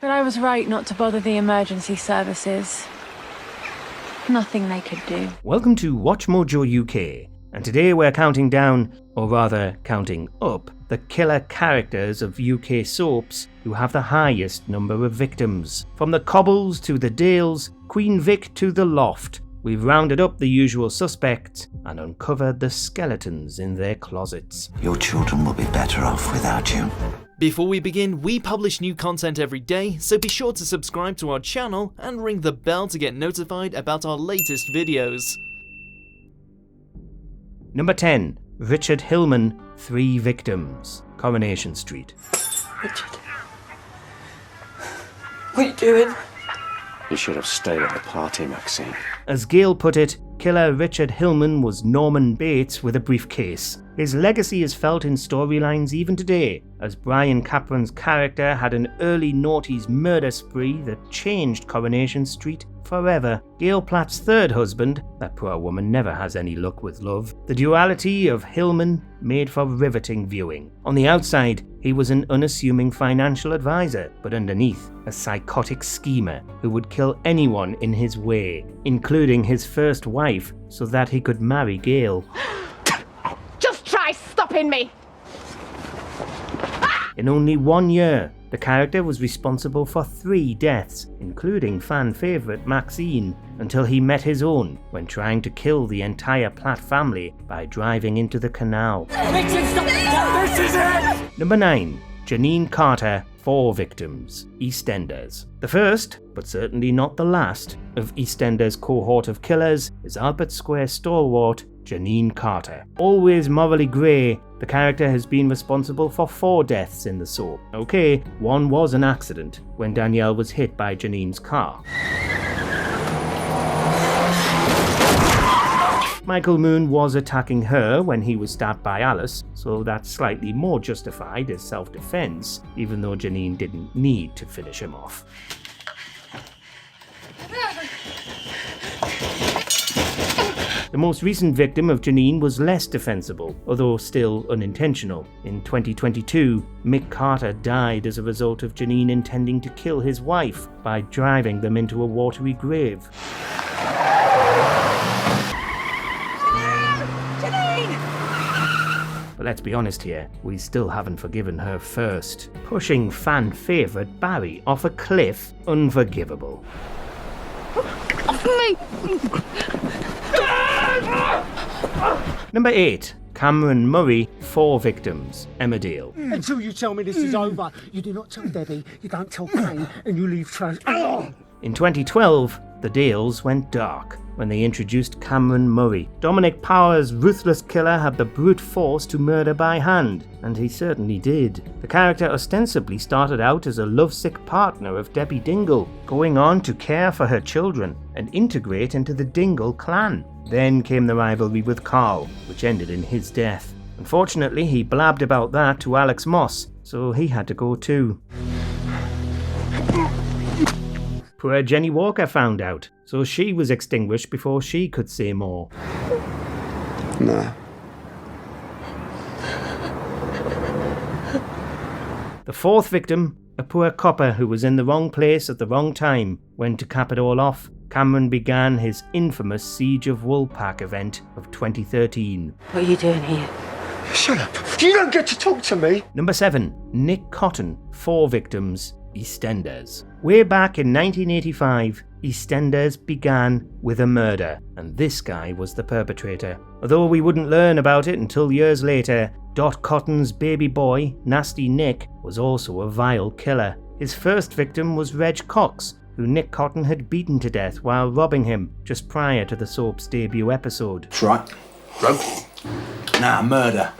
But I was right not to bother the emergency services. Nothing they could do. Welcome to WatchMojoUK, and today we're counting down, or rather counting up, the killer characters of UK soaps who have the highest number of victims. From the Cobbles to the Dales, Queen Vic to the Loft, we've rounded up the usual suspects and uncovered the skeletons in their closets. Your children will be better off without you. Before we begin, we publish new content every day, so be sure to subscribe to our channel and ring the bell to get notified about our latest videos. Number 10. Richard Hillman, 3 victims. Coronation Street. Richard. What are you doing? You should have stayed at the party, Maxine. As Gail put it, killer Richard Hillman was Norman Bates with a briefcase. His legacy is felt in storylines even today, as Brian Capron's character had an early noughties murder spree that changed Coronation Street forever. Gail Platt's third husband, that poor woman never has any luck with love. The duality of Hillman made for riveting viewing. On the outside, he was an unassuming financial advisor, but underneath, a psychotic schemer who would kill anyone in his way, including his first wife, so that he could marry Gail. Just try stopping me! In only 1 year, the character was responsible for 3 deaths, including fan favourite Maxine, until he met his own when trying to kill the entire Platt family by driving into the canal. Richard, stop! This is it! Number 9. Janine Carter, 4 victims. EastEnders. The first, but certainly not the last, of EastEnders' cohort of killers is Albert Square stalwart Janine Carter. Always morally grey, the character has been responsible for 4 deaths in the soap. Okay, one was an accident, when Danielle was hit by Janine's car. Michael Moon was attacking her when he was stabbed by Alice, so that's slightly more justified as self-defense, even though Janine didn't need to finish him off. The most recent victim of Janine was less defensible, although still unintentional. In 2022, Mick Carter died as a result of Janine intending to kill his wife by driving them into a watery grave. But let's be honest here, we still haven't forgiven her first. Pushing fan favourite Barry off a cliff, unforgivable. Off me! Number 8. Cameron Murray, 4 victims. Emmerdale. Until you tell me this is over, you do not tell Debbie, you don't tell Kane, and you leave trash. In 2012, the Dales went dark when they introduced Cameron Murray. Dominic Power's ruthless killer had the brute force to murder by hand, and he certainly did. The character ostensibly started out as a lovesick partner of Debbie Dingle, going on to care for her children and integrate into the Dingle clan. Then came the rivalry with Carl, which ended in his death. Unfortunately, he blabbed about that to Alex Moss, so he had to go too. Poor Jenny Walker found out, so she was extinguished before she could say more. No. The 4th victim, a poor copper who was in the wrong place at the wrong time. When to cap it all off, Cameron began his infamous Siege of Woolpack event of 2013. What are you doing here? Shut up! You don't get to talk to me! Number 7. Nick Cotton, 4 victims. EastEnders. Way back in 1985, EastEnders began with a murder, and this guy was the perpetrator. Although we wouldn't learn about it until years later, Dot Cotton's baby boy, Nasty Nick, was also a vile killer. His first victim was Reg Cox, who Nick Cotton had beaten to death while robbing him just prior to the soap's debut episode. That's right. Rogue. Nah, murder.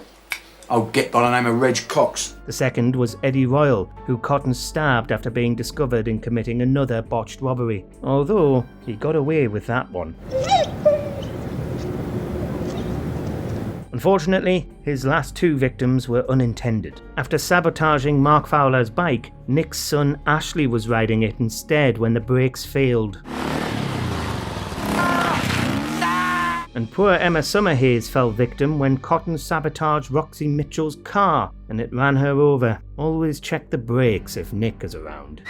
I'll get by the name of Reg Cox. The second was Eddie Royal, who Cotton stabbed after being discovered in committing another botched robbery. Although, he got away with that one. Unfortunately, his last 2 victims were unintended. After sabotaging Mark Fowler's bike, Nick's son Ashley was riding it instead when the brakes failed. and poor Emma Summerhays fell victim when Cotton sabotaged Roxy Mitchell's car and it ran her over. Always check the brakes if Nick is around.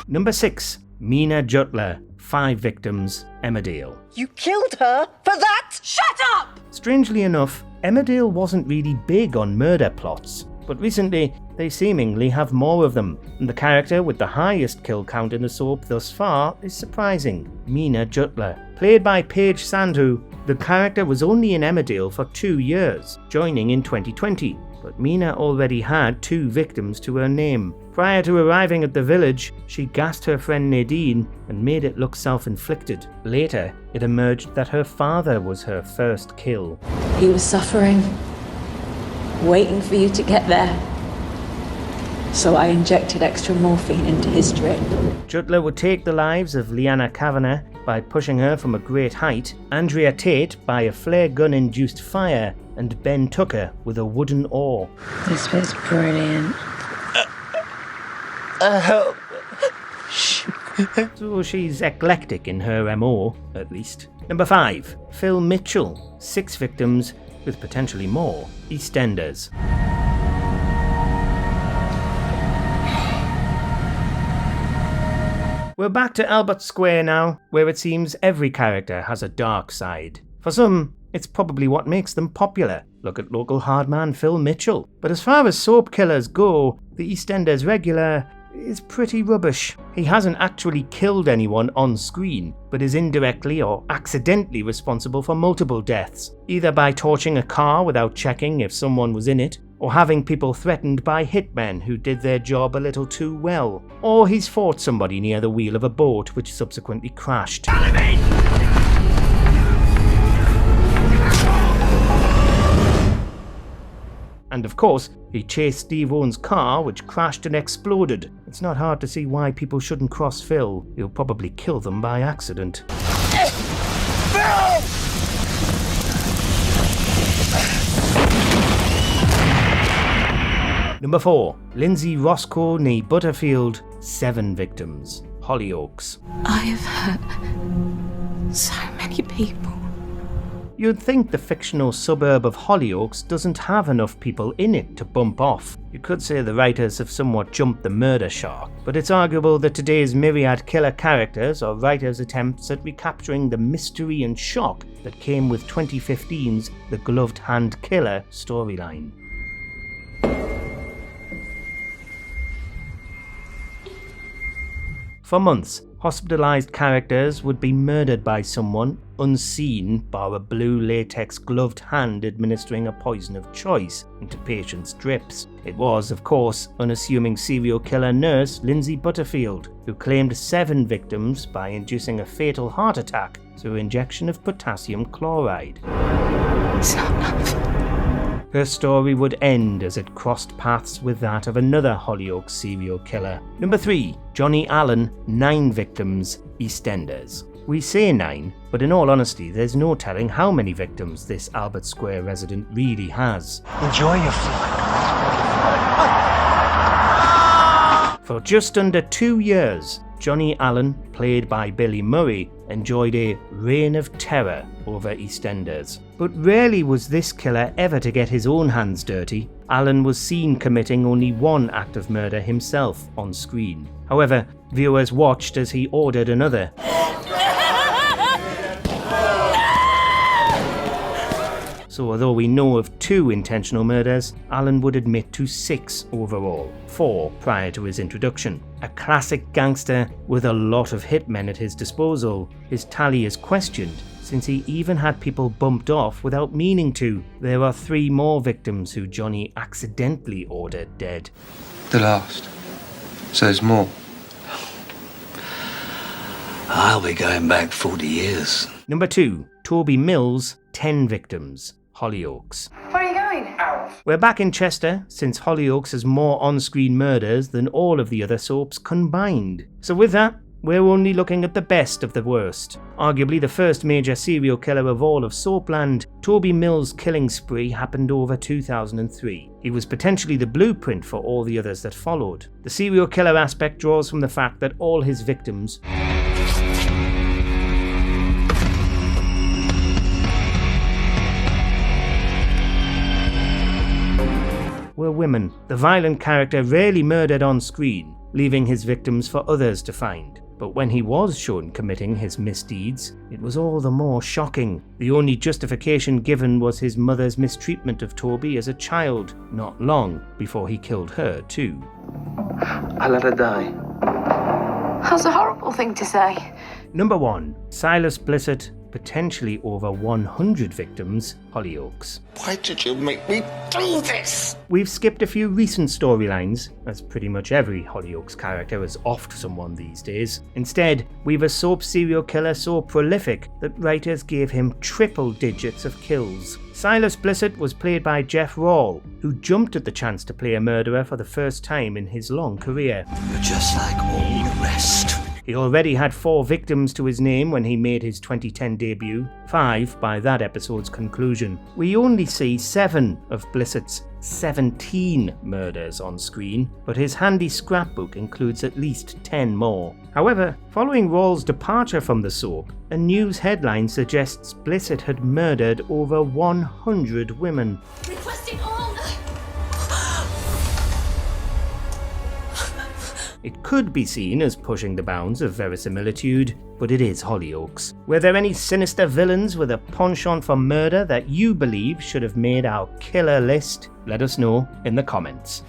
Number 6. Mina Jupiter. 5 victims, Emmerdale. You killed her for that? Shut up! Strangely enough, Emmerdale wasn't really big on murder plots, but recently they seemingly have more of them, and the character with the highest kill count in the soap thus far is surprising, Mina Jupiter. Played by Paige Sandhu, the character was only in Emmerdale for 2 years, joining in 2020, but Mina already had 2 victims to her name. Prior to arriving at the village, she gassed her friend Nadine and made it look self-inflicted. Later, it emerged that her father was her first kill. He was suffering, waiting for you to get there. So I injected extra morphine into his drip. Jutler would take the lives of Leanna Kavanagh by pushing her from a great height, Andrea Tate by a flare gun-induced fire, and Ben Tucker with a wooden oar. This was brilliant. So she's eclectic in her MO, at least. Number 5. Phil Mitchell. 6 victims, with potentially more. EastEnders. We're back to Albert Square now, where it seems every character has a dark side. For some, it's probably what makes them popular. Look at local hardman Phil Mitchell. But as far as soap killers go, the EastEnders regular is pretty rubbish. He hasn't actually killed anyone on screen, but is indirectly or accidentally responsible for multiple deaths, either by torching a car without checking if someone was in it, or having people threatened by hitmen who did their job a little too well, or he's fought somebody near the wheel of a boat which subsequently crashed. And of course, he chased Steve Owen's car, which crashed and exploded. It's not hard to see why people shouldn't cross Phil. He'll probably kill them by accident. Number 4. Lindsay Roscoe née Butterfield. 7 victims. Hollyoaks. I have hurt so many people. You'd think the fictional suburb of Hollyoaks doesn't have enough people in it to bump off. You could say the writers have somewhat jumped the murder shark, but it's arguable that today's myriad killer characters are writers' attempts at recapturing the mystery and shock that came with 2015's The Gloved Hand Killer storyline. For months, hospitalized characters would be murdered by someone unseen bar a blue latex gloved hand administering a poison of choice into patients' drips. It was, of course, unassuming serial killer nurse Lindsay Butterfield, who claimed 7 victims by inducing a fatal heart attack through injection of potassium chloride. It's not enough. Her story would end as it crossed paths with that of another Hollyoaks serial killer. Number 3. Johnny Allen, 9 victims, EastEnders. We say 9, but in all honesty, there's no telling how many victims this Albert Square resident really has. Enjoy your flight. For just under 2 years, Johnny Allen, played by Billy Murray, enjoyed a reign of terror over EastEnders. But rarely was this killer ever to get his own hands dirty. Allen was seen committing only 1 act of murder himself on screen. However, viewers watched as he ordered another. So although we know of 2 intentional murders, Allen would admit to 6 overall, 4 prior to his introduction. A classic gangster with a lot of hitmen at his disposal, his tally is questioned, since he even had people bumped off without meaning to. There are 3 more victims who Johnny accidentally ordered dead. The last. So there's more. I'll be going back 40 years. Number 2. Torby Mills, 10 victims. Hollyoaks. Where are you going? We're back in Chester, since Hollyoaks has more on-screen murders than all of the other soaps combined. So with that, we're only looking at the best of the worst. Arguably the first major serial killer of all of Soapland, Torby Mills' killing spree happened over 2003. He was potentially the blueprint for all the others that followed. The serial killer aspect draws from the fact that all his victims were women. The violent character rarely murdered on screen, leaving his victims for others to find. But when he was shown committing his misdeeds, it was all the more shocking. The only justification given was his mother's mistreatment of Torby as a child, not long before he killed her too. I let her die. That's a horrible thing to say. Number 1. Silas Blissett, potentially over 100 victims, Hollyoaks. Why did you make me do this? We've skipped a few recent storylines, as pretty much every Hollyoaks character has offed someone these days. Instead, we've a soap serial killer so prolific that writers gave him triple digits of kills. Silas Blissett was played by Jeff Rawle, who jumped at the chance to play a murderer for the first time in his long career. You're just like all the rest. He already had 4 victims to his name when he made his 2010 debut, 5 by that episode's conclusion. We only see 7 of Blissett's 17 murders on screen, but his handy scrapbook includes at least 10 more. However, following Rawle's departure from the soap, a news headline suggests Blissett had murdered over 100 women. Requesting all. It could be seen as pushing the bounds of verisimilitude, but it is Hollyoaks. Were there any sinister villains with a penchant for murder that you believe should have made our killer list? Let us know in the comments.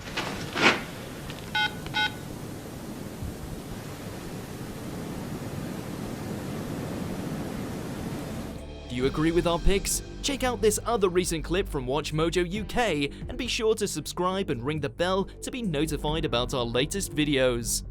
Do you agree with our picks? Check out this other recent clip from WatchMojoUK and be sure to subscribe and ring the bell to be notified about our latest videos.